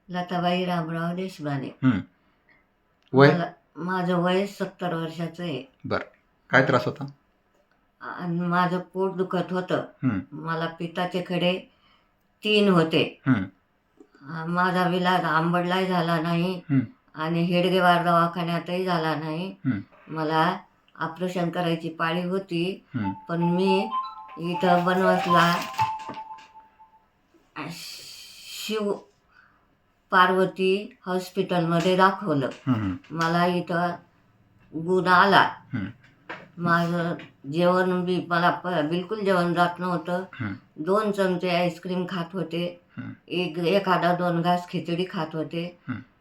लताबाई रामराव देशपांडे. वय? माझं वय 70 वर्षाचं आहे. बरं. काय त्रास होता? आणि माझं पोट दुखत होतं. मला पित्ताचे खडे 3 होते. माझा विलाज आंबडलाही झाला नाही आणि हेडगेवार दवाखान्यातही झाला नाही. मला ऑपरेशन करायची पाळी होती, पण मी इथं बनवासला शिव पार्वती हॉस्पिटलमध्ये दाखवलं. मला इथं गुण आला. माझं जेवण बी मला बिलकुल जेवण जात नव्हतं. 2 चमचे आईस्क्रीम खात होते, एखादा 2 घास खिचडी खात होते,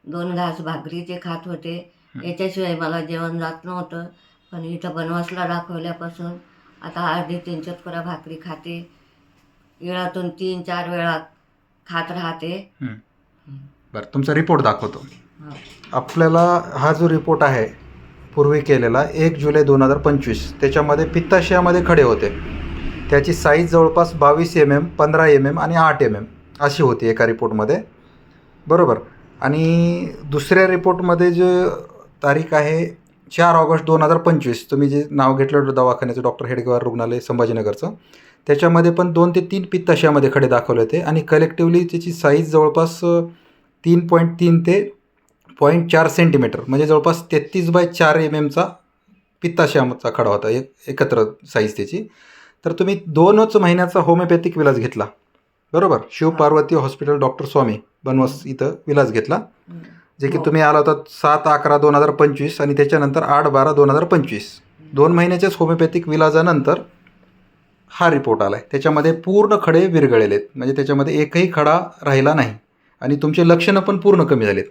2 घास भाकरीचे खात होते. याच्याशिवाय मला जेवण जात नव्हतं. पण इथं बनवासला दाखवल्यापासून आता अर्धी 3 चतकोऱ्या भाकरी खाते, वेळातून 3-4 वेळा खात राहते. बरं, तुमचा रिपोर्ट दाखवतो आपल्याला. हा जो रिपोर्ट आहे पूर्वी केलेला 1 जुलै 2025, त्याच्यामध्ये पित्ताशयामध्ये खडे होते. त्याची साईज जवळपास 22 mm, 15 mm आणि 8 mm अशी होती एका रिपोर्टमध्ये, बरोबर. आणि दुसऱ्या रिपोर्टमध्ये जे तारीख आहे 4 ऑगस्ट 2025, तुम्ही जे नाव घेतलं होतं दवाखान्याचं डॉक्टर हेडगेवार रुग्णालय संभाजीनगरचं, त्याच्यामध्ये पण 2 ते 3 पित्ताशयामध्ये खडे दाखवले होते आणि कलेक्टिव्हली त्याची साईज जवळपास 3.3 ते 0.4 सेंटीमीटर, म्हणजे जवळपास 33/4 mm पित्ताशयाचा खडा होता, एकत्र साईज त्याची. तर तुम्ही 2च महिन्याचा होमिओपॅथिक विलाज घेतला, बरोबर. शिवपार्वती हॉस्पिटल डॉक्टर स्वामी बनवास इथं विलाज घेतला, जे की तुम्ही आला होता 7/11/2025 आणि त्याच्यानंतर 8/12/2025. 2 महिन्याच्याच होमिओपॅथिक विलाजानंतर हा रिपोर्ट आला आहे. त्याच्यामध्ये पूर्ण खडे विरघळलेले आहेत, म्हणजे त्याच्यामध्ये एकही खडा राहिला नाही आणि तुमचे लक्षणं पण पूर्ण कमी झालेत,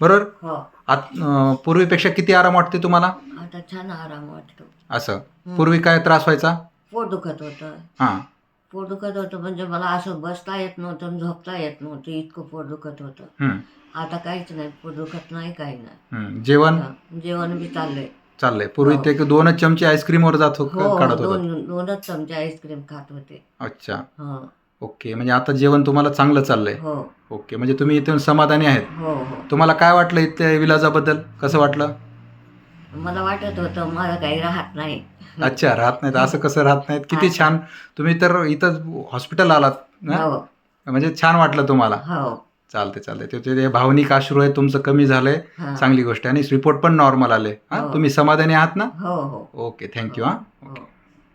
बरोबर. पूर्वीपेक्षा किती आराम वाटते तुम्हाला? आता छान आराम वाटतो. असं पूर्वी काय त्रास व्हायचा? पोट दुखत होतं. पोट दुखत होतं म्हणजे मला असं बसता येत नव्हतं, झोपता येत नव्हतं, इतकं पोट दुखत होतं. आता काहीच नाही, पोट दुखत नाही, काही नाही. जेवण बी चाललंय. पूर्वी ते 2च चमचे आईस्क्रीमवर काढत होता. 2च चमचे आईस्क्रीम खात होते. अच्छा, ओके. म्हणजे आता जेवण तुम्हाला चांगलं चाललंय. ओके, म्हणजे तुम्ही इथून समाधानी आहेत. तुम्हाला काय वाटलं इथल्या विलाजाबद्दल? कसं वाटलं? मला वाटत होतं मला काही राहत नाही. अच्छा, राहत नाहीत. असं कसं राहत नाहीत? किती छान. तुम्ही तर इथं हॉस्पिटल आलात ना, म्हणजे छान वाटलं तुम्हाला. चालते. ते भावनिक अश्रू आहे तुमचं कमी झालंय, चांगली गोष्ट आहे. आणि रिपोर्ट पण नॉर्मल आले. तुम्ही समाधानी आहात ना? Okay, thank you. ओके.